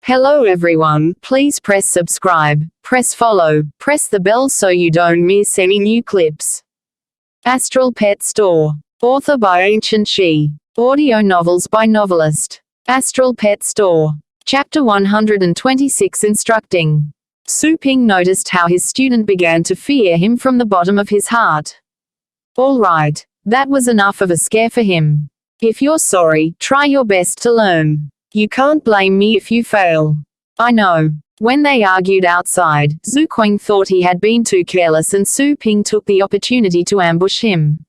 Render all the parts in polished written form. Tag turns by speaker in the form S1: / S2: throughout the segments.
S1: Hello everyone, please press subscribe, press follow, press the bell so you don't miss any new clips. Astral Pets Store. Author by Ancient She. Audio novels by Novelist. Astral Pets Store. Chapter 126 Instructing. Su Ping noticed how his student began to fear him from the bottom of his heart. All right, that was enough of a scare for him. If you're sorry, try your best to learn. You can't blame me if you fail. I know. When they argued outside, Xuanhuan thought he had been too careless and Su Ping took the opportunity to ambush him.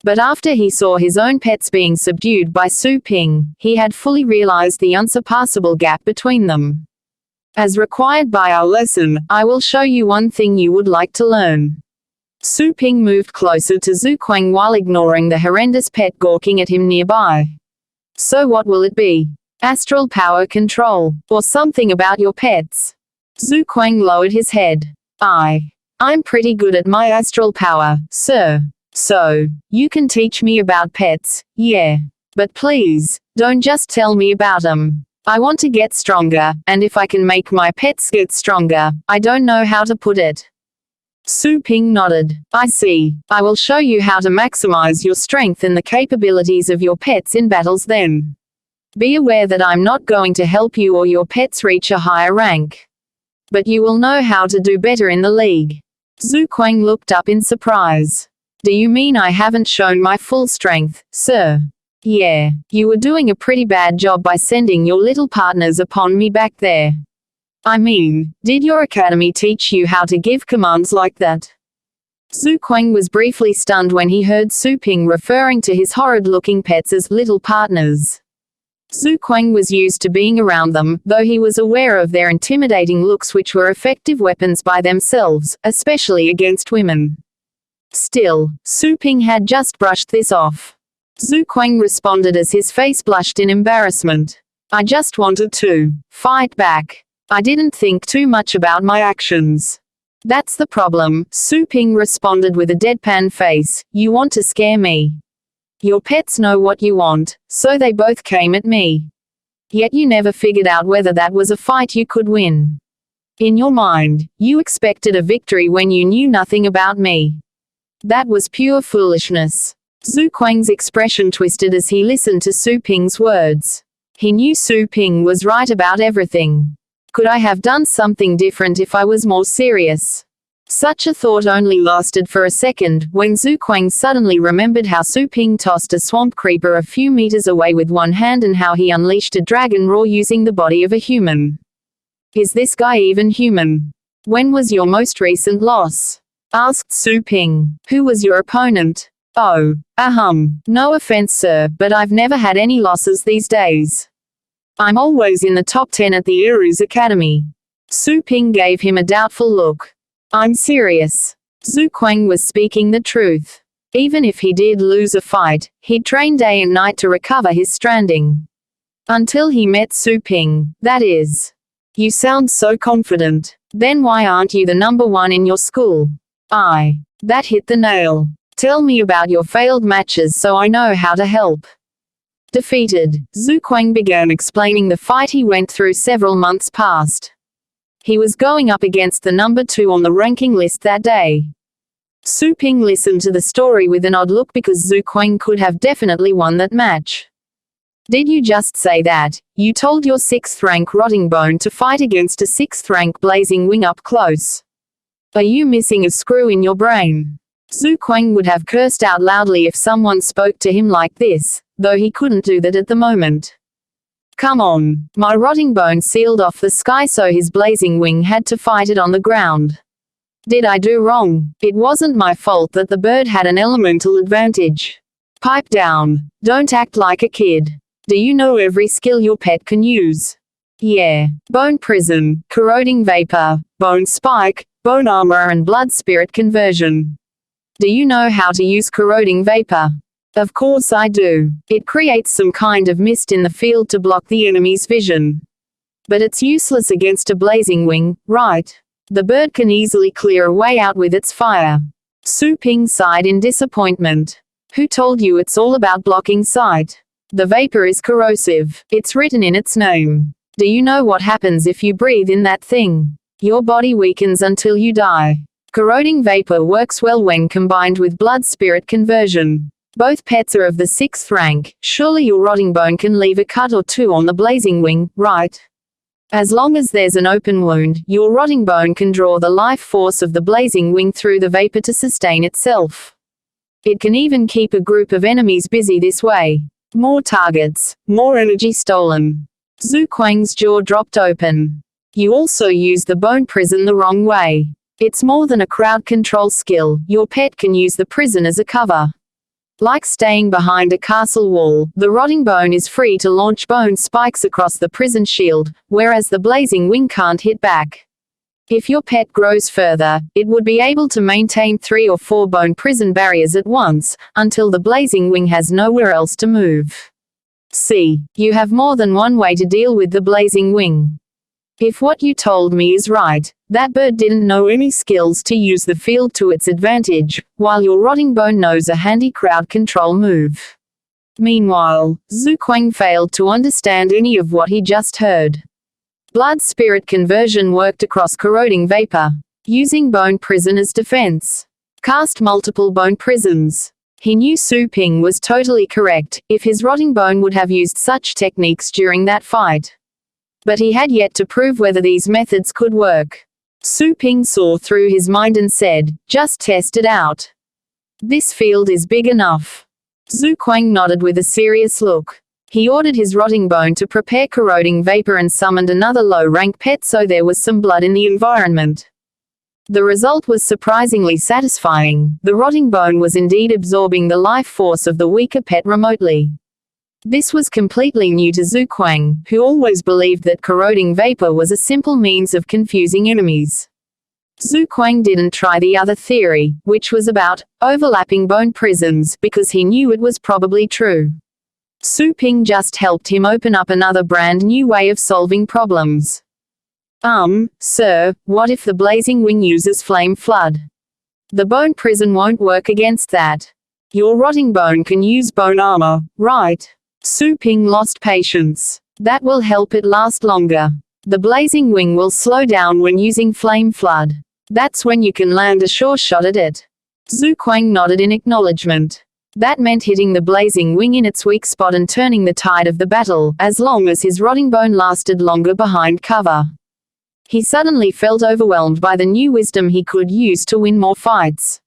S1: But after he saw his own pets being subdued by Su Ping, he had fully realized the unsurpassable gap between them. As required by our lesson, I will show you one thing you would like to learn. Su Ping moved closer to Xuanhuan while ignoring the horrendous pet gawking at him nearby. So what will it be? Astral power control, or something about your pets? Xuanhuan lowered his head. I'm pretty good at my astral power, sir. So, you can teach me about pets, yeah. But please, don't just tell me about them. I want to get stronger, and if I can make my pets get stronger, I don't know how to put it. Su Ping nodded. I see. I will show you how to maximize your strength and the capabilities of your pets in battles then. Be aware that I'm not going to help you or your pets reach a higher rank. But you will know how to do better in the league. Xuanhuan looked up in surprise. Do you mean I haven't shown my full strength, sir? Yeah, you were doing a pretty bad job by sending your little partners upon me back there. I mean, did your academy teach you how to give commands like that? Xuanhuan was briefly stunned when he heard Su Ping referring to his horrid-looking pets as little partners. Xuanhuan was used to being around them, though he was aware of their intimidating looks which were effective weapons by themselves, especially against women. Still, Su Ping had just brushed this off. Xuanhuan responded as his face blushed in embarrassment. I just wanted to fight back. I didn't think too much about my actions. That's the problem, Su Ping responded with a deadpan face. You want to scare me. Your pets know what you want, so they both came at me. Yet you never figured out whether that was a fight you could win. In your mind, you expected a victory when you knew nothing about me. That was pure foolishness. Xuanhuan's expression twisted as he listened to Su Ping's words. He knew Su Ping was right about everything. Could I have done something different if I was more serious? Such a thought only lasted for a second, when Xuanhuan suddenly remembered how Su Ping tossed a swamp creeper a few meters away with one hand and how he unleashed a dragon roar using the body of a human. Is this guy even human? When was your most recent loss? Asked Su Ping. Who was your opponent? Oh, no offense sir, but I've never had any losses these days. I'm always in the top 10 at the Aries Academy. Su Ping gave him a doubtful look. I'm serious. Xuanhuan was speaking the truth. Even if he did lose a fight, he'd train day and night to recover his stranding. Until he met Su Ping, that is. You sound so confident. Then why aren't you the number one in your school? That hit the nail. Tell me about your failed matches so I know how to help. Defeated, Xuanhuan began explaining the fight he went through several months past. He was going up against the number 2 on the ranking list that day. Su Ping listened to the story with an odd look because Xuanhuan could have definitely won that match. Did you just say that? You told your 6th rank Rotting Bone to fight against a 6th rank Blazing Wing up close. Are you missing a screw in your brain? Xuanhuan would have cursed out loudly if someone spoke to him like this, though he couldn't do that at the moment. Come on, my Rotting Bone sealed off the sky so his Blazing Wing had to fight it on the ground. Did I do wrong? It wasn't my fault that the bird had an elemental advantage. Pipe down. Don't act like a kid. Do you know every skill your pet can use? Yeah. Bone Prison, Corroding Vapor, Bone Spike, Bone Armor and Blood Spirit Conversion. Do you know how to use Corroding Vapor? Of course I do. It creates some kind of mist in the field to block the enemy's vision. But it's useless against a Blazing Wing, right? The bird can easily clear a way out with its fire. Su Ping sighed in disappointment. Who told you it's all about blocking sight? The vapor is corrosive. It's written in its name. Do you know what happens if you breathe in that thing? Your body weakens until you die. Corroding vapor works well when combined with blood-spirit conversion. Both pets are of the 6th rank. Surely your rotting bone can leave a cut or two on the blazing wing, right? As long as there's an open wound, your rotting bone can draw the life force of the blazing wing through the vapor to sustain itself. It can even keep a group of enemies busy this way. More targets, more energy stolen. Xuanhuan's jaw dropped open. You also use the bone prison the wrong way. It's more than a crowd control skill. Your pet can use the prison as a cover. Like staying behind a castle wall, the rotting bone is free to launch bone spikes across the prison shield, whereas the blazing wing can't hit back. If your pet grows further, it would be able to maintain 3 or 4 bone prison barriers at once, until the blazing wing has nowhere else to move. See, you have more than one way to deal with the blazing wing. If what you told me is right, that bird didn't know any skills to use the field to its advantage, while your rotting bone knows a handy crowd control move. Meanwhile, Xuanhuan failed to understand any of what he just heard. Blood-spirit conversion worked across corroding vapor, using bone prison as defense. Cast multiple bone prisons. He knew Su Ping was totally correct, if his rotting bone would have used such techniques during that fight. But he had yet to prove whether these methods could work. Su Ping saw through his mind and said, just test it out. This field is big enough. Xuanhuan nodded with a serious look. He ordered his rotting bone to prepare corroding vapor and summoned another low-rank pet so there was some blood in the environment. The result was surprisingly satisfying. The rotting bone was indeed absorbing the life force of the weaker pet remotely. This was completely new to Xuanhuan, who always believed that corroding vapor was a simple means of confusing enemies. Xuanhuan didn't try the other theory, which was about overlapping bone prisons, because he knew it was probably true. Su Ping just helped him open up another brand new way of solving problems. Sir, what if the blazing wing uses flame flood? The bone prison won't work against that. Your rotting bone can use bone armor, right? Su Ping lost patience. That will help it last longer. The blazing wing will slow down when using flame flood. That's when you can land a sure shot at it. Xuanhuan nodded in acknowledgement. That meant hitting the blazing wing in its weak spot and turning the tide of the battle, as long as his rotting bone lasted longer behind cover. He suddenly felt overwhelmed by the new wisdom he could use to win more fights.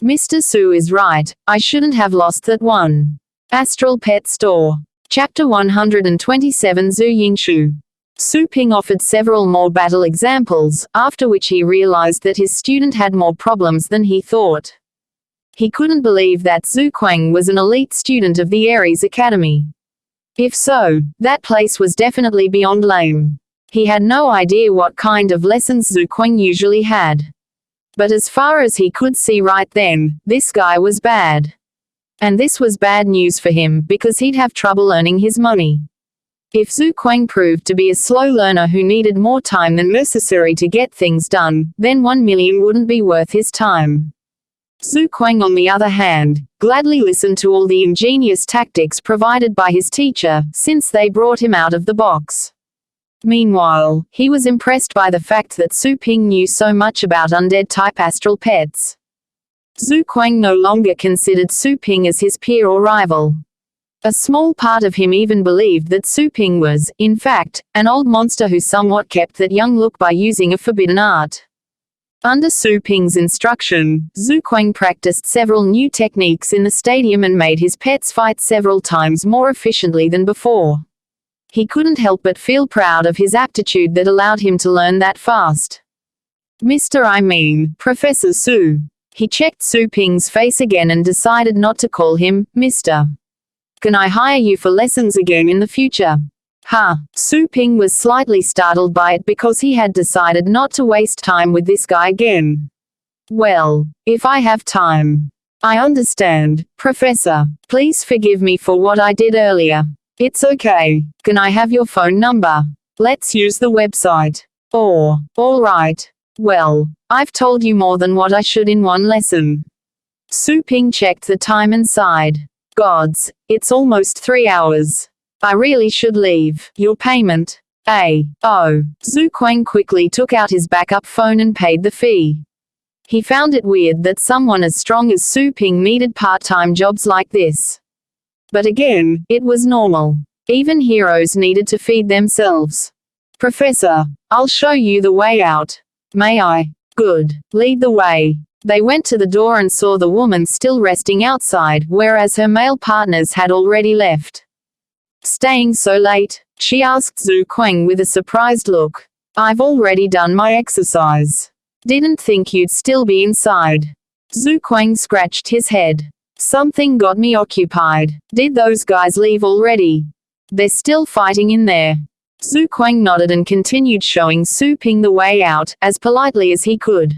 S1: Mr. Su is right, I shouldn't have lost that one. Astral Pet Store. Chapter 127 Zhu Yingshu. Su Ping offered several more battle examples, after which he realized that his student had more problems than he thought. He couldn't believe that Xuanhuan was an elite student of the Ares Academy. If so, that place was definitely beyond lame. He had no idea what kind of lessons Xuanhuan usually had. But as far as he could see right then, this guy was bad. And this was bad news for him, because he'd have trouble earning his money. If Xuanhuan proved to be a slow learner who needed more time than necessary to get things done, then 1 million wouldn't be worth his time. Xuanhuan, on the other hand, gladly listened to all the ingenious tactics provided by his teacher, since they brought him out of the box. Meanwhile, he was impressed by the fact that Su Ping knew so much about undead-type astral pets. Xuanhuan no longer considered Su Ping as his peer or rival. A small part of him even believed that Su Ping was, in fact, an old monster who somewhat kept that young look by using a forbidden art. Under Su Ping's instruction, Xuanhuan practiced several new techniques in the stadium and made his pets fight several times more efficiently than before. He couldn't help but feel proud of his aptitude that allowed him to learn that fast. Professor Su. He checked Su Ping's face again and decided not to call him Mr. Can I hire you for lessons again in the future? Su Ping was slightly startled by it because he had decided not to waste time with this guy again. Well, if I have time. I understand, Professor. Please forgive me for what I did earlier. It's okay. Can I have your phone number? Let's use the website. All right. Well, I've told you more than what I should in one lesson. Su Ping checked the time and sighed. Gods, it's almost 3 hours. I really should leave. Your payment. Xuanhuan quickly took out his backup phone and paid the fee. He found it weird that someone as strong as Su Ping needed part-time jobs like this. But again, it was normal. Even heroes needed to feed themselves. Professor, I'll show you the way out. May I? Good. Lead the way. They went to the door and saw the woman still resting outside, whereas her male partners had already left. Staying so late? She asked Xuanhuan with a surprised look. I've already done my exercise. Didn't think you'd still be inside. Xuanhuan scratched his head. Something got me occupied. Did those guys leave already? They're still fighting in there. Xuanhuan nodded and continued showing Su Ping the way out, as politely as he could.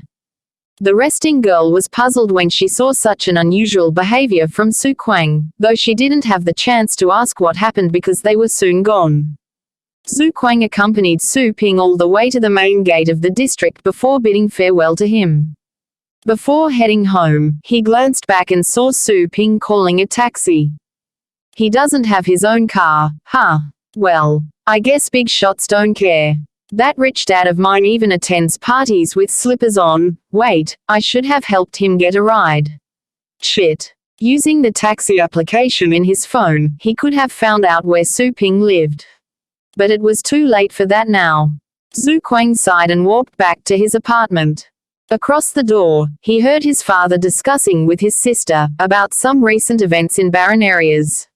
S1: The resting girl was puzzled when she saw such an unusual behavior from Xuanhuan, though she didn't have the chance to ask what happened because they were soon gone. Xuanhuan accompanied Su Ping all the way to the main gate of the district before bidding farewell to him. Before heading home, he glanced back and saw Su Ping calling a taxi. He doesn't have his own car, huh? Well, I guess big shots don't care. That rich dad of mine even attends parties with slippers on. Wait, I should have helped him get a ride. Shit. Using the taxi application in his phone, he could have found out where Su Ping lived. But it was too late for that now. Xuanhuan sighed and walked back to his apartment. Across the door, he heard his father discussing with his sister about some recent events in barren areas.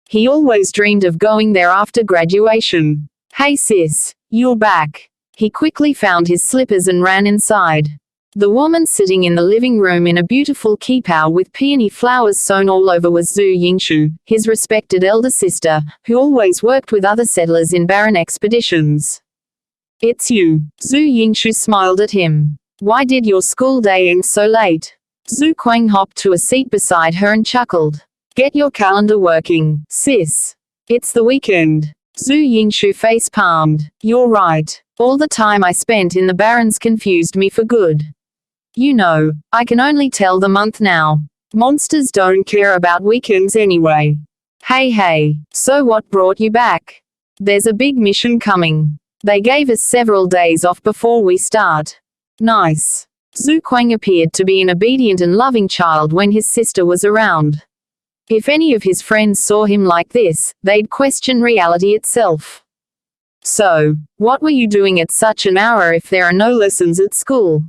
S1: He always dreamed of going there after graduation. Hey sis, you're back. He quickly found his slippers and ran inside. The woman sitting in the living room in a beautiful qipao with peony flowers sewn all over was Zhu Yingshu, his respected elder sister, who always worked with other settlers in barren expeditions. It's you. Zhu Yingshu smiled at him. Why did your school day end so late? Xuanhuan hopped to a seat beside her and chuckled. Get your calendar working, sis. It's the weekend. Zhu Yingshu face-palmed. You're right. All the time I spent in the barrens confused me for good. You know, I can only tell the month now. Monsters don't care about weekends anyway. Hey, so what brought you back? There's a big mission coming. They gave us several days off before we start. Nice. Xuanhuan appeared to be an obedient and loving child when his sister was around. If any of his friends saw him like this, they'd question reality itself. So, what were you doing at such an hour if there are no lessons at school?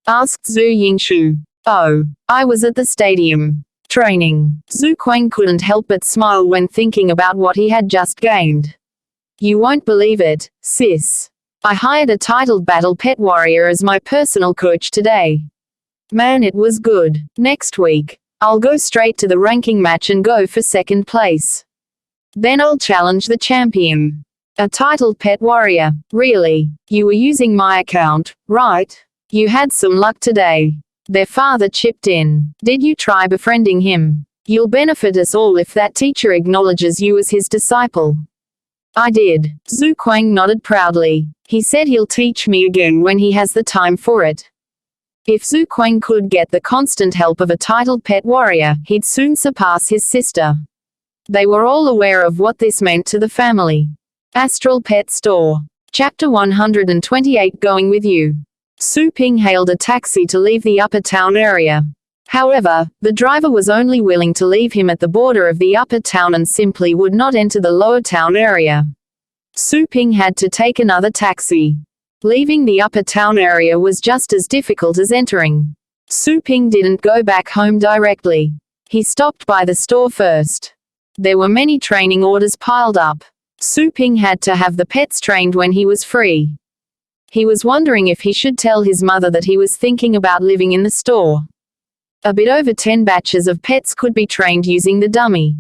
S1: Asked Zhu Yingshu. Oh, I was at the stadium. Training. Xuanhuan couldn't help but smile when thinking about what he had just gained. You won't believe it, sis. I hired a titled battle pet warrior as my personal coach today. Man, it was good. Next week, I'll go straight to the ranking match and go for second place. Then I'll challenge the champion. A titled pet warrior, really? You were using my account, right? You had some luck today. Their father chipped in. Did you try befriending him? You'll benefit us all if that teacher acknowledges you as his disciple. I did. Xuanhuan nodded proudly. He said he'll teach me again when he has the time for it. If Xuanhuan could get the constant help of a titled pet warrior, he'd soon surpass his sister. They were all aware of what this meant to the family. Astral Pet Store. Chapter 128 Going with You. Su Ping hailed a taxi to leave the upper town area. However, the driver was only willing to leave him at the border of the upper town and simply would not enter the lower town area. Su Ping had to take another taxi. Leaving the upper town area was just as difficult as entering. Su Ping didn't go back home directly. He stopped by the store first. There were many training orders piled up. Su Ping had to have the pets trained when he was free. He was wondering if he should tell his mother that he was thinking about living in the store. A bit over 10 batches of pets could be trained using the dummy.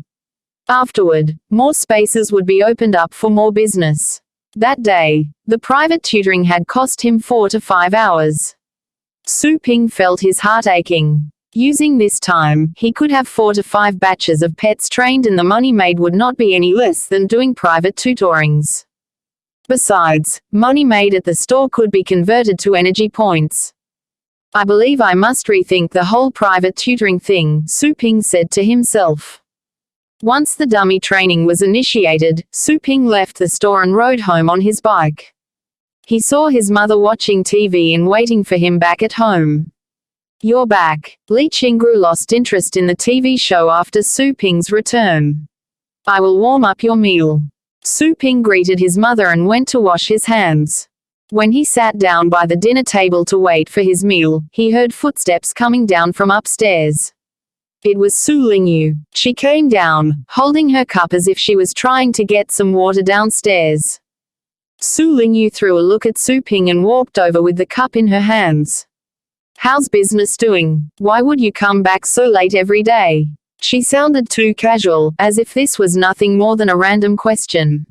S1: Afterward, more spaces would be opened up for more business. That day, the private tutoring had cost him 4 to 5 hours. Su Ping felt his heart aching. Using this time, he could have 4 to 5 batches of pets trained and the money made would not be any less than doing private tutorings. Besides, money made at the store could be converted to energy points. I believe I must rethink the whole private tutoring thing, Su Ping said to himself. Once the dummy training was initiated, Su Ping left the store and rode home on his bike. He saw his mother watching TV and waiting for him back at home. "You're back." Li Qingru lost interest in the TV show after Su Ping's return. "I will warm up your meal." Su Ping greeted his mother and went to wash his hands. When he sat down by the dinner table to wait for his meal, he heard footsteps coming down from upstairs. It was Su Lingyu. She came down, holding her cup as if she was trying to get some water downstairs. Su Lingyu threw a look at Su Ping and walked over with the cup in her hands. "How's business doing? Why would you come back so late every day?" She sounded too casual, as if this was nothing more than a random question.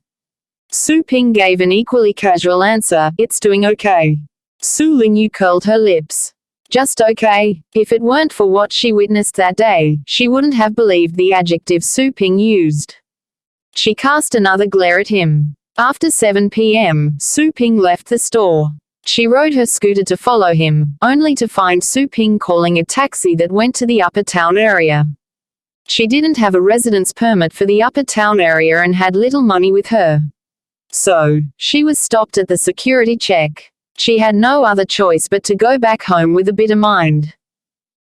S1: Su Ping gave an equally casual answer, "It's doing okay." Su Lingyu curled her lips. Just okay? If it weren't for what she witnessed that day, she wouldn't have believed the adjective Su Ping used. She cast another glare at him. After 7 p.m., Su Ping left the store. She rode her scooter to follow him, only to find Su Ping calling a taxi that went to the upper town area. She didn't have a residence permit for the upper town area and had little money with her. So, she was stopped at the security check. She had no other choice but to go back home with a bitter mind.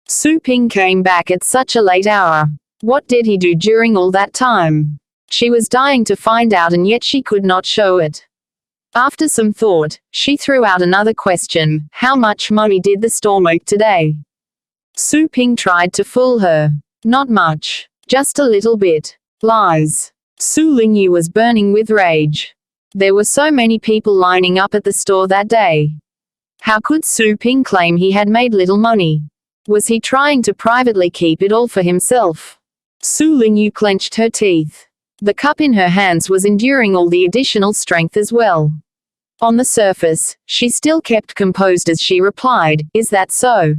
S1: Su Ping came back at such a late hour. What did he do during all that time? She was dying to find out, and yet she could not show it. After some thought, she threw out another question: "How much money did the store make today?" Su Ping tried to fool her. "Not much. Just a little bit." Lies. Su Lingyu was burning with rage. There were so many people lining up at the store that day. How could Su Ping claim he had made little money? Was he trying to privately keep it all for himself? Su Lingyu clenched her teeth. The cup in her hands was enduring all the additional strength as well. On the surface, she still kept composed as she replied, "Is that so?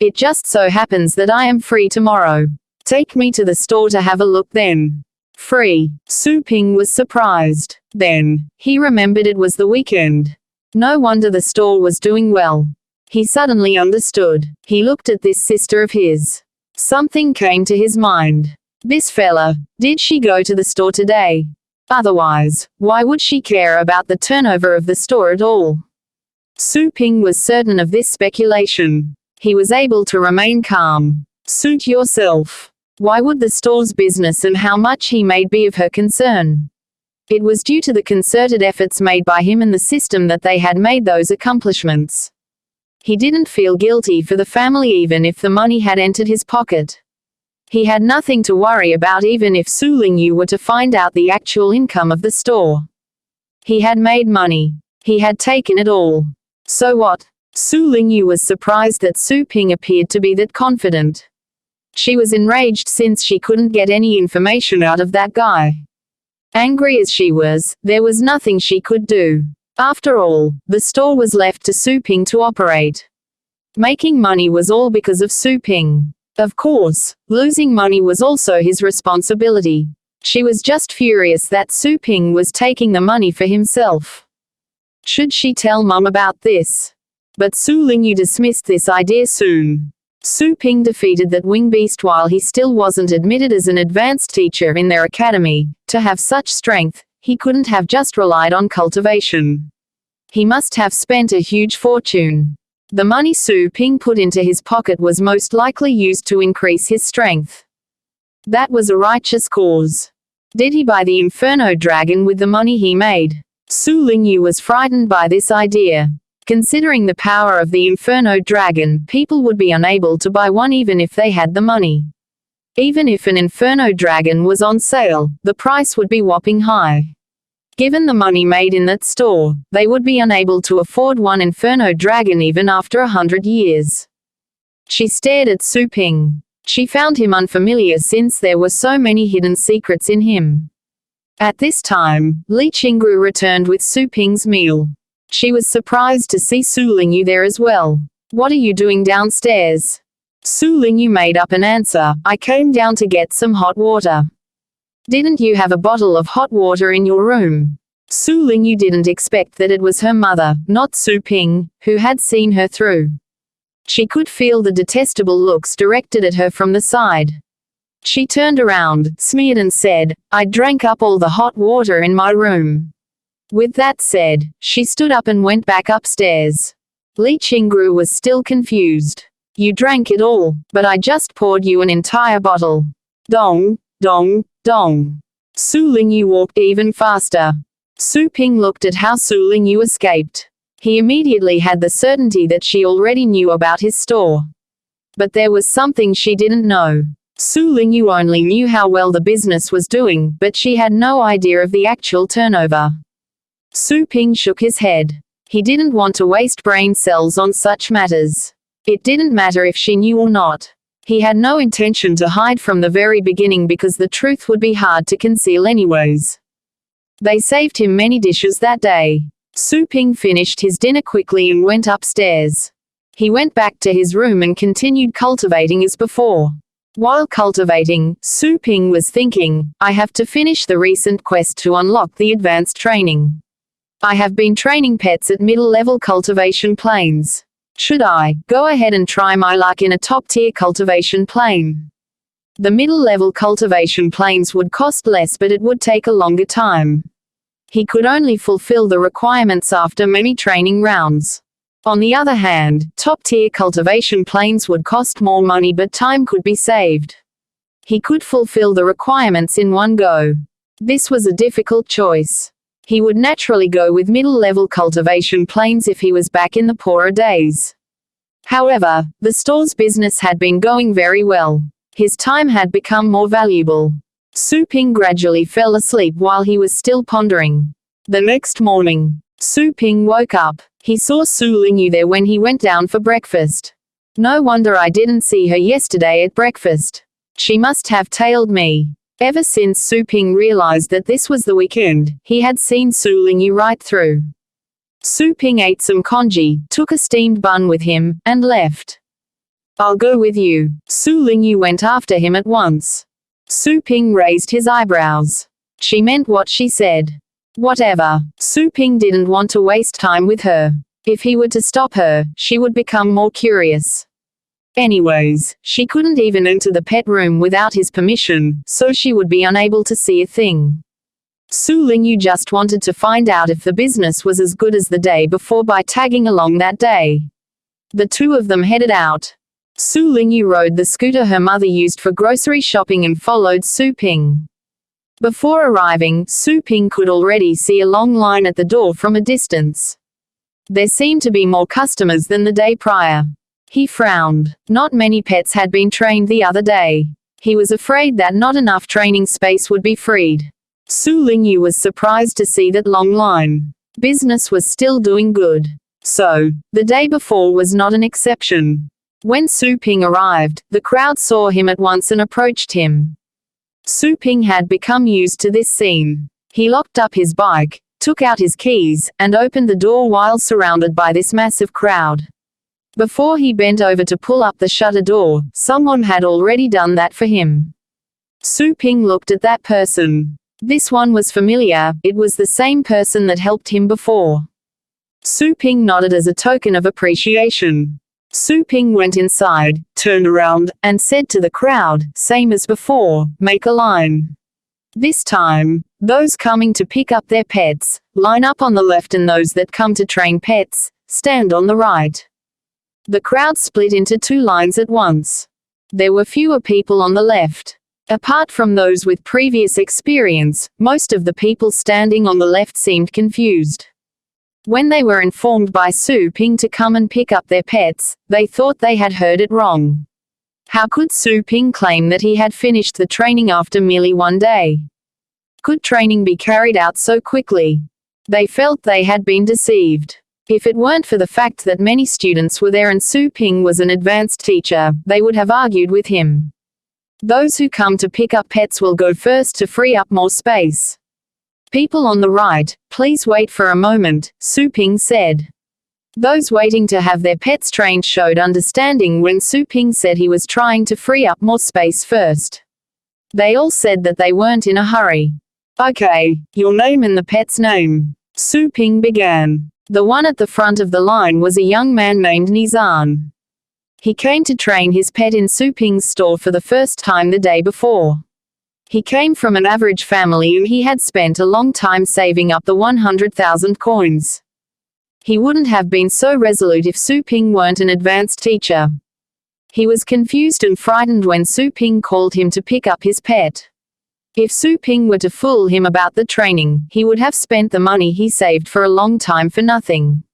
S1: It just so happens that I am free tomorrow. Take me to the store to have a look then." Free. Su Ping was surprised. Then, he remembered it was the weekend. No wonder the store was doing well. He suddenly understood. He looked at this sister of his. Something came to his mind. This fella, did she go to the store today? Otherwise, why would she care about the turnover of the store at all? Su Ping was certain of this speculation. He was able to remain calm. Suit yourself. Why would the store's business and how much he made be of her concern? It was due to the concerted efforts made by him and the system that they had made those accomplishments. He didn't feel guilty for the family even if the money had entered his pocket. He had nothing to worry about even if Su Lingyu were to find out the actual income of the store. He had made money. He had taken it all. So what? Su Lingyu was surprised that Su Ping appeared to be that confident. She was enraged since she couldn't get any information out of that guy. Angry as she was, there was nothing she could do. After all, the store was left to Su Ping to operate. Making money was all because of Su Ping. Of course, losing money was also his responsibility. She was just furious that Su Ping was taking the money for himself. Should she tell Mom about this? But Su Lingyu dismissed this idea soon. Su Ping defeated that wing beast while he still wasn't admitted as an advanced teacher in their academy. To have such strength, he couldn't have just relied on cultivation. He must have spent a huge fortune. The money Su Ping put into his pocket was most likely used to increase his strength. That was a righteous cause. Did he buy the Inferno Dragon with the money he made? Su Lingyu was frightened by this idea. Considering the power of the Inferno Dragon, people would be unable to buy one even if they had the money. Even if an Inferno Dragon was on sale, the price would be whopping high. Given the money made in that store, they would be unable to afford one Inferno Dragon even after 100 years. She stared at Su Ping. She found him unfamiliar since there were so many hidden secrets in him. At this time, Li Qingru returned with Su Ping's meal. She was surprised to see Su Lingyu there as well. "What are you doing downstairs?" Su Lingyu made up an answer, "I came down to get some hot water." "Didn't you have a bottle of hot water in your room?" Su Lingyu didn't expect that it was her mother, not Su Ping, who had seen her through. She could feel the detestable looks directed at her from the side. She turned around, smeared and said, "I drank up all the hot water in my room." With that said, she stood up and went back upstairs. Li Qingru was still confused. "You drank it all, but I just poured you an entire bottle." Dong, dong, dong. Su Lingyu walked even faster. Su Ping looked at how Su Lingyu escaped. He immediately had the certainty that she already knew about his store. But there was something she didn't know. Su Lingyu only knew how well the business was doing, but she had no idea of the actual turnover. Su Ping shook his head. He didn't want to waste brain cells on such matters. It didn't matter if she knew or not. He had no intention to hide from the very beginning because the truth would be hard to conceal anyways. They saved him many dishes that day. Su Ping finished his dinner quickly and went upstairs. He went back to his room and continued cultivating as before. While cultivating, Su Ping was thinking, "I have to finish the recent quest to unlock the advanced training. I have been training pets at middle-level cultivation planes. Should I go ahead and try my luck in a top-tier cultivation plane?" The middle-level cultivation planes would cost less, but it would take a longer time. He could only fulfill the requirements after many training rounds. On the other hand, top-tier cultivation planes would cost more money, but time could be saved. He could fulfill the requirements in one go. This was a difficult choice. He would naturally go with middle-level cultivation planes if he was back in the poorer days. However, the store's business had been going very well. His time had become more valuable. Su Ping gradually fell asleep while he was still pondering. The next morning, Su Ping woke up. He saw Su Lingyu there when he went down for breakfast. "No wonder I didn't see her yesterday at breakfast. She must have tailed me." Ever since Su Ping realized that this was the weekend, he had seen Su Lingyu right through. Su Ping ate some congee, took a steamed bun with him, and left. "I'll go with you." Su Lingyu went after him at once. Su Ping raised his eyebrows. She meant what she said. Whatever. Su Ping didn't want to waste time with her. If he were to stop her, she would become more curious. Anyways, she couldn't even enter the pet room without his permission, so she would be unable to see a thing. Su Lingyu just wanted to find out if the business was as good as the day before by tagging along that day. The two of them headed out. Su Lingyu rode the scooter her mother used for grocery shopping and followed Su Ping. Before arriving, Su Ping could already see a long line at the door from a distance. There seemed to be more customers than the day prior. He frowned. Not many pets had been trained the other day. He was afraid that not enough training space would be freed. Su Lingyu was surprised to see that long line. Business was still doing good. So, the day before was not an exception. When Su Ping arrived, the crowd saw him at once and approached him. Su Ping had become used to this scene. He locked up his bike, took out his keys, and opened the door while surrounded by this massive crowd. Before he bent over to pull up the shutter door, someone had already done that for him. Su Ping looked at that person. This one was familiar, it was the same person that helped him before. Su Ping nodded as a token of appreciation. Su Ping went inside, turned around, and said to the crowd, same as before, make a line. This time, those coming to pick up their pets, line up on the left, and those that come to train pets, stand on the right. The crowd split into two lines at once. There were fewer people on the left. Apart from those with previous experience, most of the people standing on the left seemed confused. When they were informed by Su Ping to come and pick up their pets, they thought they had heard it wrong. How could Su Ping claim that he had finished the training after merely one day? Could training be carried out so quickly? They felt they had been deceived. If it weren't for the fact that many students were there and Su Ping was an advanced teacher, they would have argued with him. Those who come to pick up pets will go first to free up more space. People on the right, please wait for a moment, Su Ping said. Those waiting to have their pets trained showed understanding when Su Ping said he was trying to free up more space first. They all said that they weren't in a hurry. Okay, your name and the pet's name. Su Ping began. The one at the front of the line was a young man named Nizan. He came to train his pet in Su Ping's store for the first time the day before. He came from an average family and he had spent a long time saving up the 100,000 coins. He wouldn't have been so resolute if Su Ping weren't an advanced teacher. He was confused and frightened when Su Ping called him to pick up his pet. If Su Ping were to fool him about the training, he would have spent the money he saved for a long time for nothing.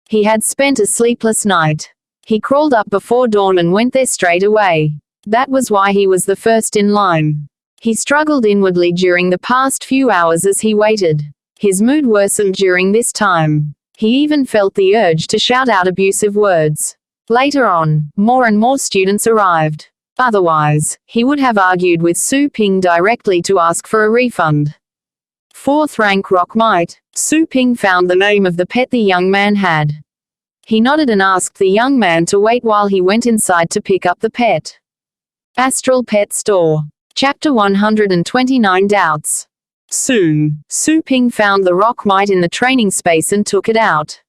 S1: He had spent a sleepless night. He crawled up before dawn and went there straight away. That was why he was the first in line. He struggled inwardly during the past few hours as he waited. His mood worsened during this time. He even felt the urge to shout out abusive words. Later on, more and more students arrived. Otherwise, he would have argued with Su Ping directly to ask for a refund. 4th rank Rock Mite. Su Ping found the name of the pet the young man had. He nodded and asked the young man to wait while he went inside to pick up the pet. Astral Pet Store. Chapter 129 Doubts. Soon, Su Ping found the rock mite in the training space and took it out.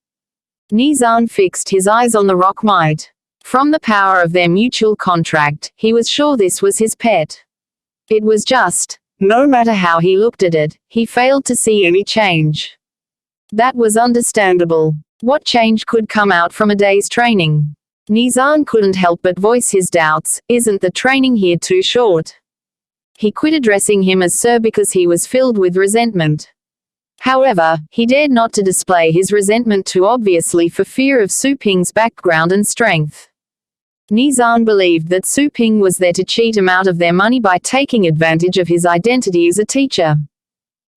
S1: Nizan fixed his eyes on the rock mite. From the power of their mutual contract, he was sure this was his pet. It was just, no matter how he looked at it, he failed to see any change. That was understandable. What change could come out from a day's training? Nizan couldn't help but voice his doubts. Isn't the training here too short? He quit addressing him as sir because he was filled with resentment. However, he dared not to display his resentment too obviously for fear of Su Ping's background and strength. Nizan believed that Su Ping was there to cheat him out of their money by taking advantage of his identity as a teacher.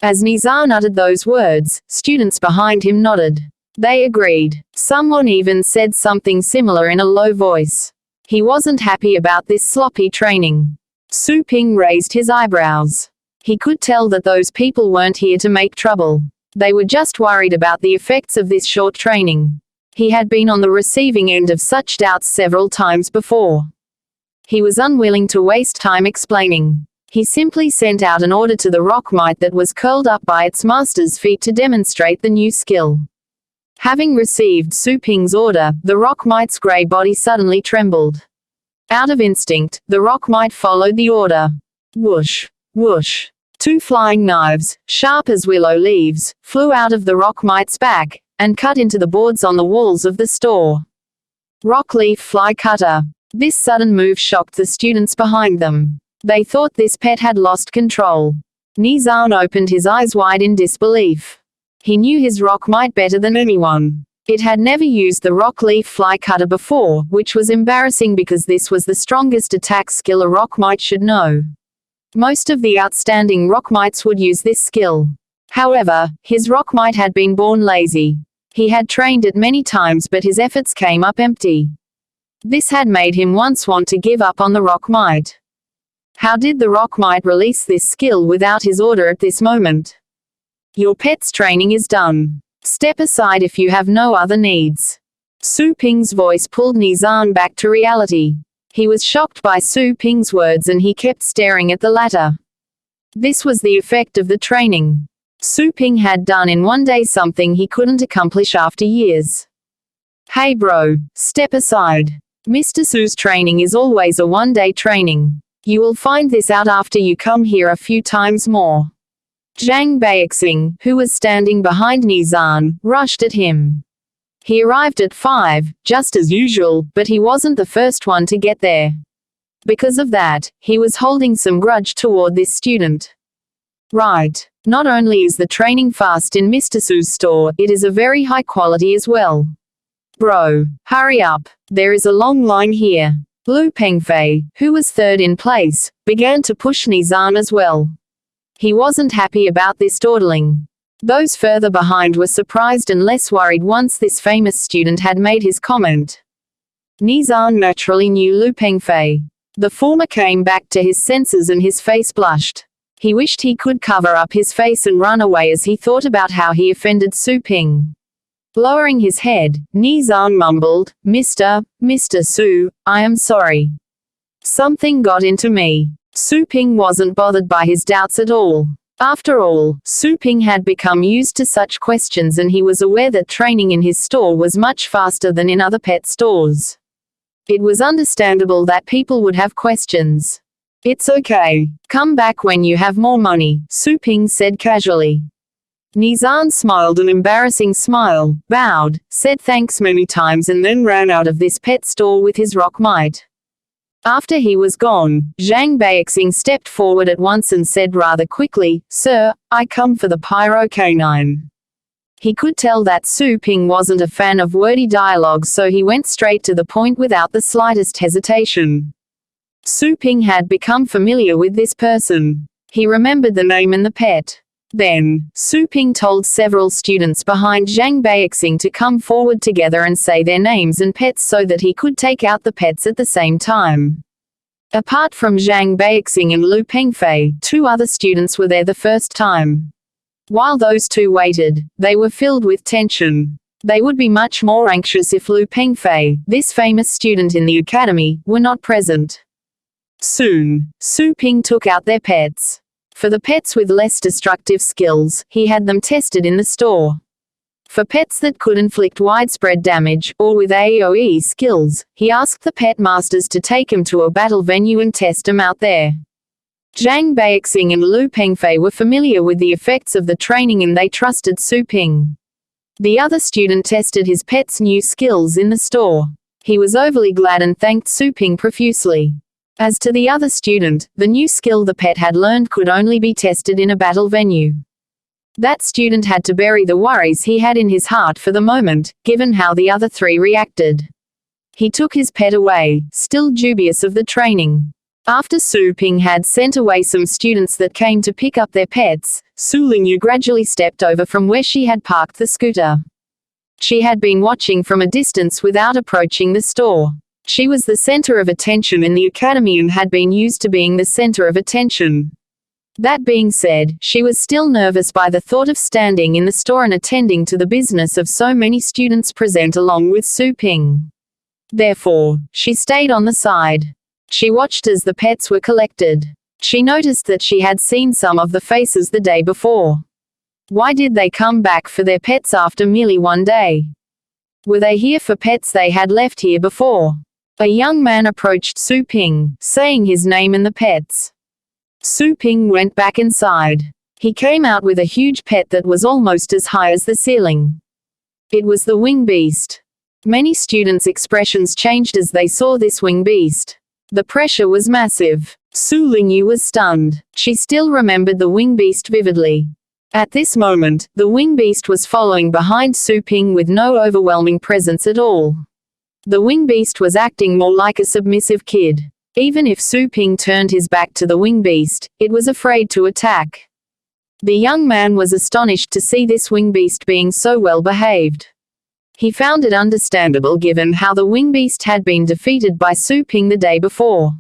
S1: As Nizan uttered those words, students behind him nodded. They agreed. Someone even said something similar in a low voice. He wasn't happy about this sloppy training. Su Ping raised his eyebrows. He could tell that those people weren't here to make trouble. They were just worried about the effects of this short training. He had been on the receiving end of such doubts several times before. He was unwilling to waste time explaining. He simply sent out an order to the rock mite that was curled up by its master's feet to demonstrate the new skill. Having received Su Ping's order, the rock mite's gray body suddenly trembled. Out of instinct, the rock mite followed the order. Whoosh, whoosh. 2 flying knives, sharp as willow leaves, flew out of the rock mite's back, and cut into the boards on the walls of the store. Rock leaf fly cutter. This sudden move shocked the students behind them. They thought this pet had lost control. Nizan opened his eyes wide in disbelief. He knew his rock mite better than anyone. It had never used the rock leaf fly cutter before, which was embarrassing because this was the strongest attack skill a rock mite should know. Most of the outstanding rock mites would use this skill. However, his rock mite had been born lazy. He had trained it many times but his efforts came up empty. This had made him once want to give up on the rock mite. How did the rock mite release this skill without his order at this moment? Your pet's training is done. Step aside if you have no other needs. Su Ping's voice pulled Nizan back to reality. He was shocked by Su Ping's words and he kept staring at the latter. This was the effect of the training. Su Ping had done in one day something he couldn't accomplish after years. Hey bro, step aside. Mr. Su's training is always a one-day training. You will find this out after you come here a few times more. Zhang Baixing, who was standing behind Nizan, rushed at him. He arrived at 5, just as usual, but he wasn't the first one to get there. Because of that, he was holding some grudge toward this student. Right. Not only is the training fast in Mr. Su's store, it is a very high quality as well. Bro, hurry up. There is a long line here. Lu Pengfei, who was 3rd in place, began to push Nizan as well. He wasn't happy about this dawdling. Those further behind were surprised and less worried once this famous student had made his comment. Nizan naturally knew Lu Pengfei. The former came back to his senses and his face blushed. He wished he could cover up his face and run away as he thought about how he offended Su Ping. Lowering his head, Nizan mumbled, Mr. Su, I am sorry. Something got into me. Su Ping wasn't bothered by his doubts at all. After all, Su Ping had become used to such questions and he was aware that training in his store was much faster than in other pet stores. It was understandable that people would have questions. It's okay. Come back when you have more money, Su Ping said casually. Nizan smiled an embarrassing smile, bowed, said thanks many times and then ran out of this pet store with his rock might. After he was gone, Zhang Beixing stepped forward at once and said rather quickly, "Sir, I come for the pyro canine." He could tell that Su Ping wasn't a fan of wordy dialogue, so he went straight to the point without the slightest hesitation. Su Ping had become familiar with this person. He remembered the name and the pet. Then, Su Ping told several students behind Zhang Beixing to come forward together and say their names and pets so that he could take out the pets at the same time. Apart from Zhang Beixing and Lu Pengfei, 2 other students were there the first time. While those 2 waited, they were filled with tension. They would be much more anxious if Lu Pengfei, this famous student in the academy, were not present. Soon, Su Ping took out their pets. For the pets with less destructive skills, he had them tested in the store. For pets that could inflict widespread damage, or with AoE skills, he asked the pet masters to take him to a battle venue and test him out there. Zhang Beixing and Lu Pengfei were familiar with the effects of the training and they trusted Su Ping. The other student tested his pet's new skills in the store. He was overly glad and thanked Su Ping profusely. As to the other student, the new skill the pet had learned could only be tested in a battle venue. That student had to bury the worries he had in his heart for the moment, given how the other 3 reacted. He took his pet away, still dubious of the training. After Su Ping had sent away some students that came to pick up their pets, Su Lingyu gradually stepped over from where she had parked the scooter. She had been watching from a distance without approaching the store. She was the center of attention in the academy and had been used to being the center of attention. That being said, she was still nervous by the thought of standing in the store and attending to the business of so many students present along with Su Ping. Therefore, she stayed on the side. She watched as the pets were collected. She noticed that she had seen some of the faces the day before. Why did they come back for their pets after merely 1 day? Were they here for pets they had left here before? A young man approached Su Ping, saying his name and the pets. Su Ping went back inside. He came out with a huge pet that was almost as high as the ceiling. It was the wing beast. Many students' expressions changed as they saw this wing beast. The pressure was massive. Su Lingyu was stunned. She still remembered the wing beast vividly. At this moment, the wing beast was following behind Su Ping with no overwhelming presence at all. The wing beast was acting more like a submissive kid. Even if Su Ping turned his back to the wing beast, it was afraid to attack. The young man was astonished to see this wing beast being so well behaved. He found it understandable given how the wing beast had been defeated by Su Ping the day before.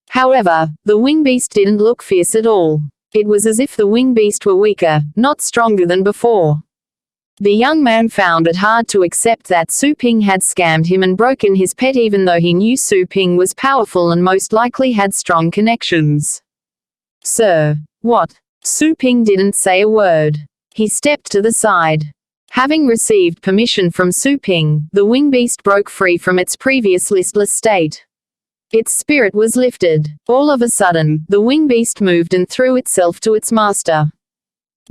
S1: However, the wing beast didn't look fierce at all. It was as if the wing beast were weaker, not stronger than before. The young man found it hard to accept that Su Ping had scammed him and broken his pet even though he knew Su Ping was powerful and most likely had strong connections. "Sir." "What?" Su Ping didn't say a word. He stepped to the side. Having received permission from Su Ping, the wing beast broke free from its previous listless state. Its spirit was lifted. All of a sudden, the wing beast moved and threw itself to its master.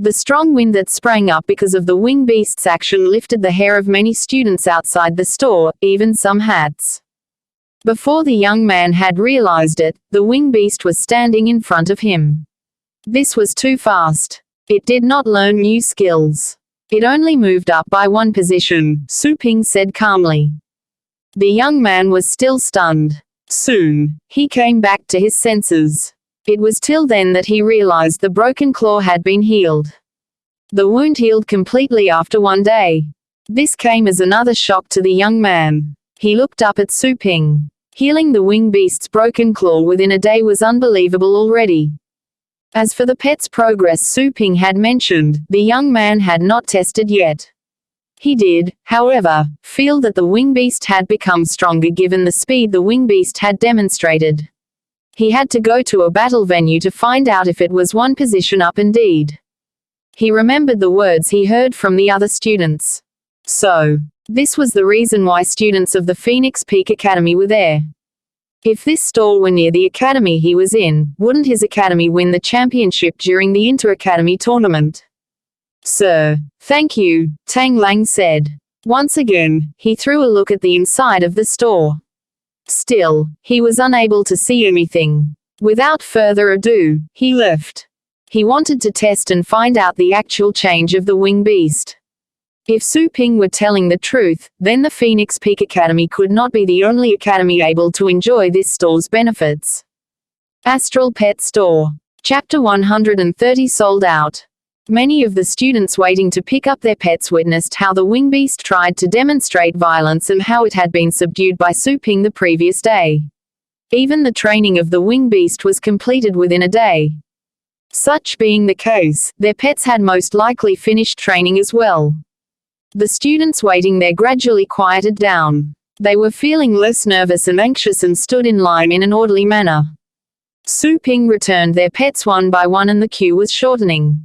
S1: The strong wind that sprang up because of the wing beast's action lifted the hair of many students outside the store, even some hats. Before the young man had realized it, the wing beast was standing in front of him. This was too fast. It did not learn new skills. It only moved up by 1 position, Su Ping said calmly. The young man was still stunned. Soon, he came back to his senses. It was till then that he realized the broken claw had been healed. The wound healed completely after 1 day. This came as another shock to the young man. He looked up at Su Ping. Healing the wing beast's broken claw within a day was unbelievable already. As for the pet's progress Su Ping had mentioned, the young man had not tested yet. He did, however, feel that the wing beast had become stronger given the speed the wing beast had demonstrated. He had to go to a battle venue to find out if it was 1 position up indeed. He remembered the words he heard from the other students. So, This was the reason why students of the Phoenix Peak Academy were there. If this store were near the academy he was in, wouldn't his academy win the championship during the inter-academy tournament? Sir. Thank you, Tang Lang said. Once again, he threw a look at the inside of the store. Still, he was unable to see anything. Without further ado, he left. He wanted to test and find out the actual change of the wing beast. If Su Ping were telling the truth, then the Phoenix Peak Academy could not be the only academy able to enjoy this store's benefits. Astral Pet Store. Chapter 130 sold out. Many of the students waiting to pick up their pets witnessed how the wing beast tried to demonstrate violence and how it had been subdued by Su Ping the previous day. Even the training of the wing beast was completed within a day. Such being the case, their pets had most likely finished training as well. The students waiting there gradually quieted down. They were feeling less nervous and anxious and stood in line in an orderly manner. Su Ping returned their pets one by one and the queue was shortening.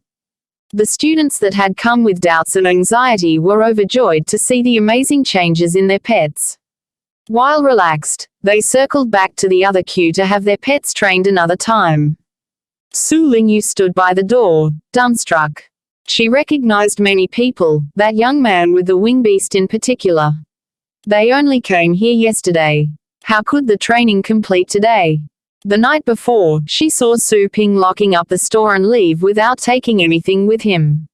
S1: The students that had come with doubts and anxiety were overjoyed to see the amazing changes in their pets. While relaxed, they circled back to the other queue to have their pets trained another time. Su Lingyu stood by the door, dumbstruck. She recognized many people, that young man with the wing beast in particular. They only came here yesterday. How could the training complete today? The night before, she saw Su Ping locking up the store and leave without taking anything with him.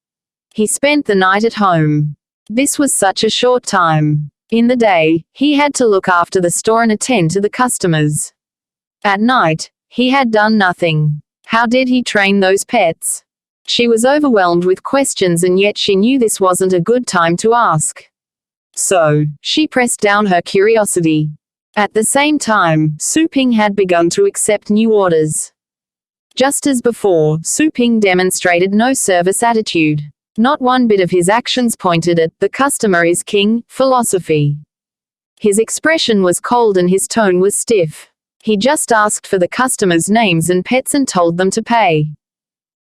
S1: He spent the night at home. This was such a short time. In the day, he had to look after the store and attend to the customers. At night, he had done nothing. How did he train those pets? She was overwhelmed with questions and yet she knew this wasn't a good time to ask. So, she pressed down her curiosity. At the same time, Su Ping had begun to accept new orders. Just as before, Su Ping demonstrated no service attitude. Not one bit of his actions pointed at "the customer is king" philosophy. His expression was cold and his tone was stiff. He just asked for the customers' names and pets and told them to pay.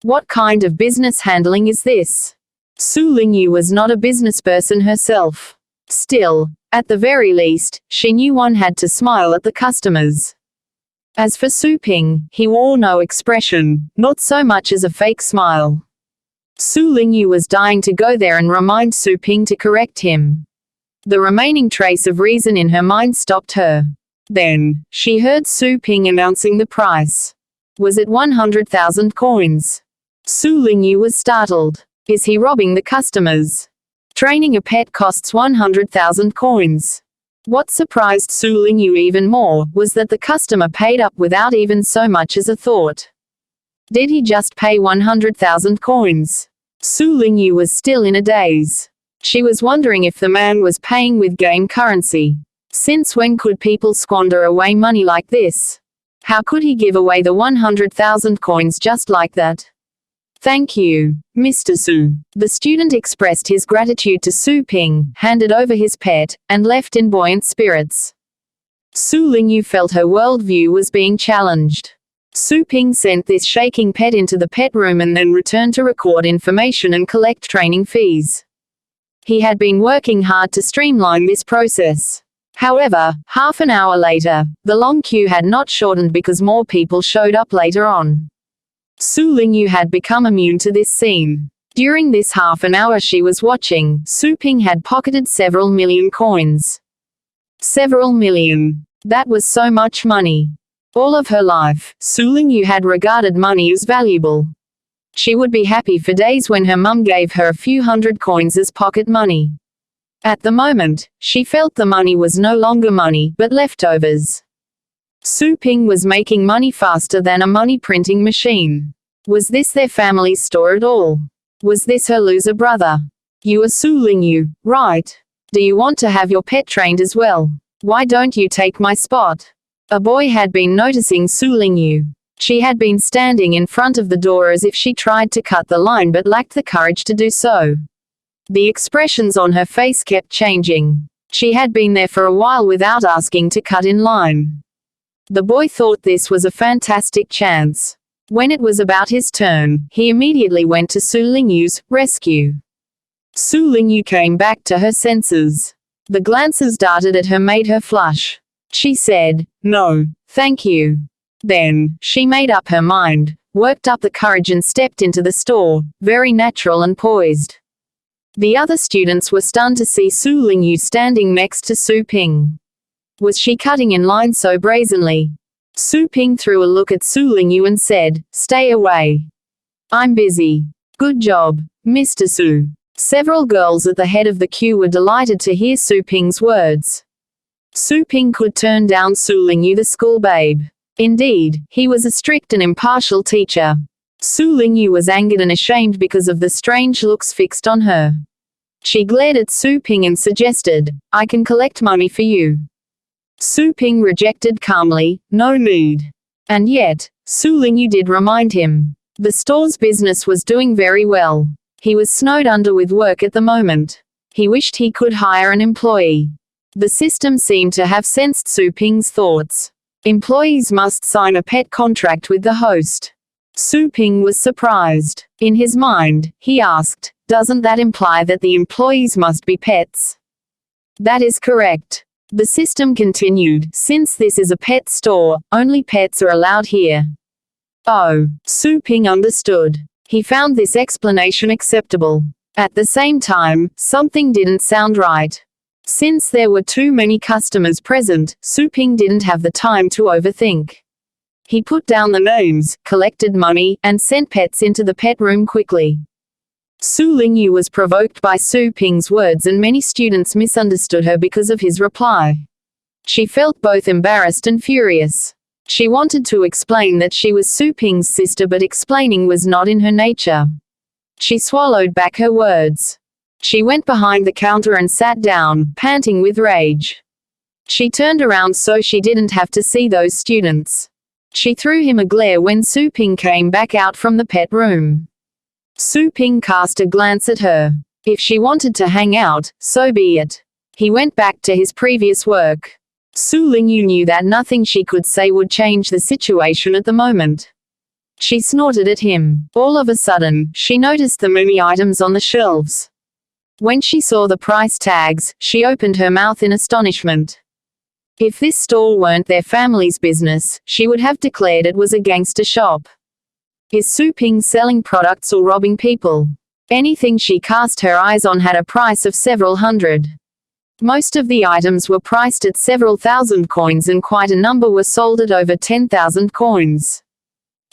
S1: What kind of business handling is this? Su Lingyu was not a businessperson herself. Still, at the very least, she knew one had to smile at the customers. As for Su Ping, he wore no expression, not so much as a fake smile. Su Lingyu was dying to go there and remind Su Ping to correct him. The remaining trace of reason in her mind stopped her. Then, she heard Su Ping announcing the price. Was it 100,000 coins? Su Lingyu was startled. Is he robbing the customers? Training a pet costs 100,000 coins. What surprised Su Lingyu even more was that the customer paid up without even so much as a thought. Did he just pay 100,000 coins? Su Lingyu was still in a daze. She was wondering if the man was paying with game currency. Since when could people squander away money like this? How could he give away the 100,000 coins just like that? Thank you, Mr. Su. The student expressed his gratitude to Su Ping, handed over his pet, and left in buoyant spirits. Su Lingyu felt her worldview was being challenged. Su Ping sent this shaking pet into the pet room and then returned to record information and collect training fees. He had been working hard to streamline this process. However, half an hour later, the long queue had not shortened because more people showed up later on. Su Lingyu had become immune to this scene. During this half an hour she was watching, Su Ping had pocketed several million coins. Several million. That was so much money. All of her life, Su Lingyu had regarded money as valuable. She would be happy for days when her mum gave her a few hundred coins as pocket money. At the moment, she felt the money was no longer money, but leftovers. Su Ping was making money faster than a money printing machine. Was this their family's store at all? Was this her loser brother? You are Su Lingyu, right? Do you want to have your pet trained as well? Why don't you take my spot? A boy had been noticing Su Lingyu. She had been standing in front of the door as if she tried to cut the line but lacked the courage to do so. The expressions on her face kept changing. She had been there for a while without asking to cut in line. The boy thought this was a fantastic chance. When it was about his turn, he immediately went to Su Lingyu's rescue. Su Lingyu came back to her senses. The glances darted at her made her flush. She said, "No, thank you." Then, she made up her mind, worked up the courage and stepped into the store, very natural and poised. The other students were stunned to see Su Lingyu standing next to Su Ping. Was she cutting in line so brazenly? Su Ping threw a look at Su Lingyu and said, "Stay away. I'm busy." "Good job, Mr. Su." Several girls at the head of the queue were delighted to hear Su Ping's words. Su Ping could turn down Su Lingyu, the school babe. Indeed, he was a strict and impartial teacher. Su Lingyu was angered and ashamed because of the strange looks fixed on her. She glared at Su Ping and suggested, "I can collect money for you." Su Ping rejected calmly, "No need." And yet, Su Lingyu did remind him. The store's business was doing very well. He was snowed under with work at the moment. He wished he could hire an employee. The system seemed to have sensed Su Ping's thoughts. Employees must sign a pet contract with the host. Su Ping was surprised. In his mind, he asked, "Doesn't that imply that the employees must be pets?" "That is correct." The system continued, "Since this is a pet store, only pets are allowed here." Oh, Su Ping understood. He found this explanation acceptable. At the same time, something didn't sound right. Since there were too many customers present, Su Ping didn't have the time to overthink. He put down the names, collected money, and sent pets into the pet room quickly. Su Lingyu was provoked by Su Ping's words and many students misunderstood her because of his reply. She felt both embarrassed and furious. She wanted to explain that she was Su Ping's sister, but explaining was not in her nature. She swallowed back her words. She went behind the counter and sat down, panting with rage. She turned around so she didn't have to see those students. She threw him a glare when Su Ping came back out from the pet room. Su Ping cast a glance at her. If she wanted to hang out, so be it. He went back to his previous work. Su Lingyu knew that nothing she could say would change the situation at the moment. She snorted at him. All of a sudden, she noticed the many items on the shelves. When she saw the price tags, she opened her mouth in astonishment. If this store weren't their family's business, she would have declared it was a gangster shop. Is Su Ping selling products or robbing people? Anything she cast her eyes on had a price of several hundred. Most of the items were priced at several thousand coins and quite a number were sold at over 10,000 coins.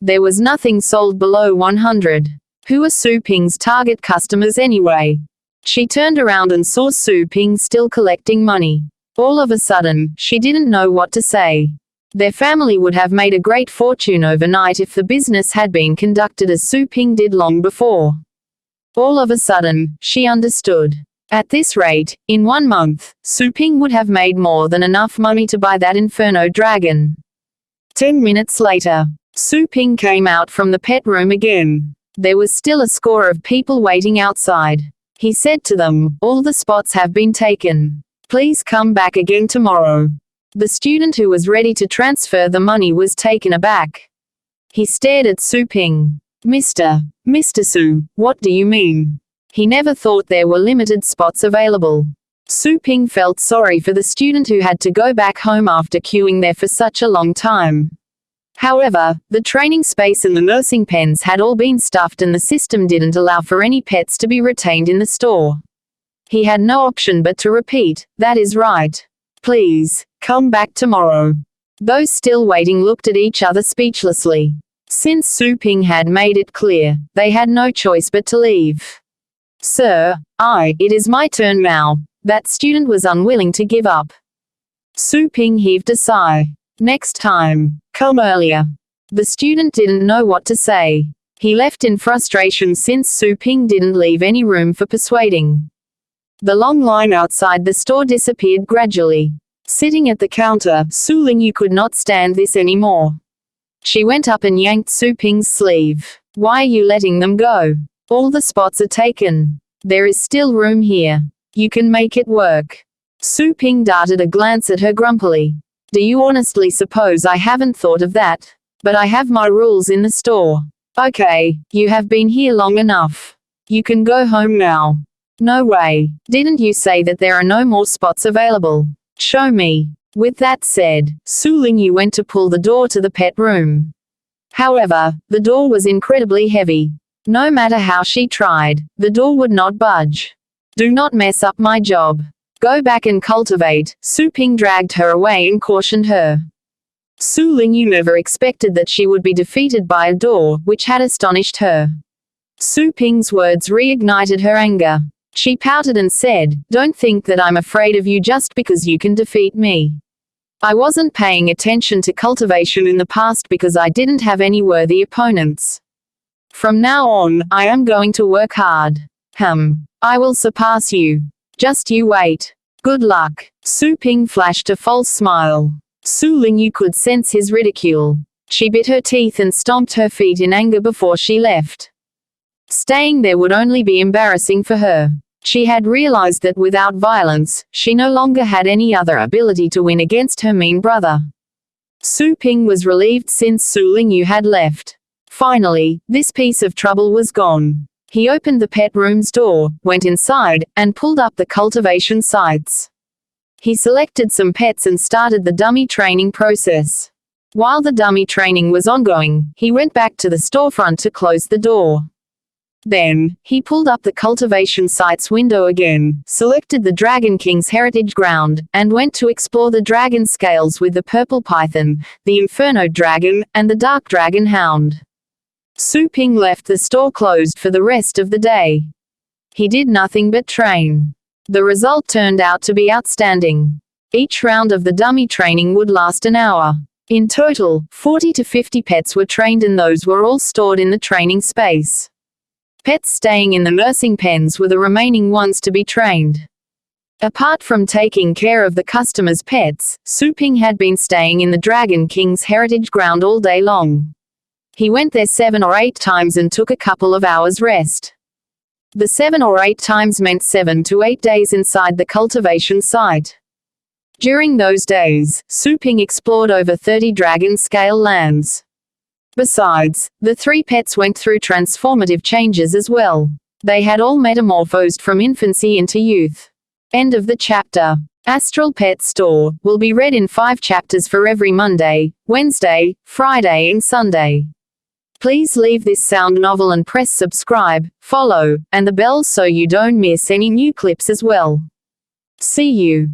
S1: There was nothing sold below 100. Who are Su Ping's target customers anyway? She turned around and saw Su Ping still collecting money. All of a sudden, she didn't know what to say. Their family would have made a great fortune overnight if the business had been conducted as Su Ping did long before. All of a sudden, she understood. At this rate, in 1 month, Su Ping would have made more than enough money to buy that Inferno dragon. 10 minutes later, Su Ping came out from the pet room again. There was still a score of people waiting outside. He said to them, "All the spots have been taken. Please come back again tomorrow." The student who was ready to transfer the money was taken aback. He stared at Su Ping. Mr. Su, what do you mean? He never thought there were limited spots available. Su Ping felt sorry for the student who had to go back home after queuing there for such a long time. However, the training space and the nursing pens had all been stuffed and the system didn't allow for any pets to be retained in the store. He had no option but to repeat, "That is right. Please, come back tomorrow." Those still waiting looked at each other speechlessly. Since Su Ping had made it clear, they had no choice but to leave. "Sir, it is my turn now." That student was unwilling to give up. Su Ping heaved a sigh. "Next time, come earlier." The student didn't know what to say. He left in frustration since Su Ping didn't leave any room for persuading. The long line outside the store disappeared gradually. Sitting at the counter, Su Lingyu could not stand this anymore. She went up and yanked Su Ping's sleeve. "Why are you letting them go? All the spots are taken. There is still room here. You can make it work." Su Ping darted a glance at her grumpily. "Do you honestly suppose I haven't thought of that? But I have my rules in the store." "Okay, you have been here long enough. You can go home now." No way. Didn't you say that there are no more spots available? Show me. With that said, Su Lingyu went to pull the door to the pet room. However, the door was incredibly heavy. No matter how she tried, the door would not budge. Do not mess up my job. Go back and cultivate. Su Ping dragged her away and cautioned her. Su Lingyu never expected that she would be defeated by a door, which had astonished her. Su Ping's words reignited her anger. She pouted and said, "Don't think that I'm afraid of you just because you can defeat me. I wasn't paying attention to cultivation in the past because I didn't have any worthy opponents. From now on, I am going to work hard. I will surpass you. Just you wait. Good luck." Su Ping flashed a false smile. Su Lingyu could sense his ridicule. She bit her teeth and stomped her feet in anger before she left. Staying there would only be embarrassing for her. She had realized that without violence, she no longer had any other ability to win against her mean brother. Su Ping was relieved since Su Lingyu had left. Finally, this piece of trouble was gone. He opened the pet room's door, went inside, and pulled up the cultivation sites. He selected some pets and started the dummy training process. While the dummy training was ongoing, he went back to the storefront to close the door. Then, he pulled up the cultivation site's window again, selected the Dragon King's heritage ground, and went to explore the dragon scales with the purple python, the inferno dragon, and the dark dragon hound. Su Ping left the store closed for the rest of the day. He did nothing but train. The result turned out to be outstanding. Each round of the dummy training would last an hour. In total, 40 to 50 pets were trained and those were all stored in the training space. Pets staying in the nursing pens were the remaining ones to be trained. Apart from taking care of the customers' pets, Su Ping had been staying in the Dragon King's heritage ground all day long. He went there 7 or 8 times and took a couple of hours rest. The 7 or 8 times meant 7 to 8 days inside the cultivation site. During those days, Su Ping explored over 30 dragon scale lands. Besides, the 3 pets went through transformative changes as well. They had all metamorphosed from infancy into youth. End of the chapter. Astral Pets Store will be read in 5 chapters for every Monday, Wednesday, Friday and Sunday. Please leave this sound novel and press subscribe, follow, and the bell so you don't miss any new clips as well. See you.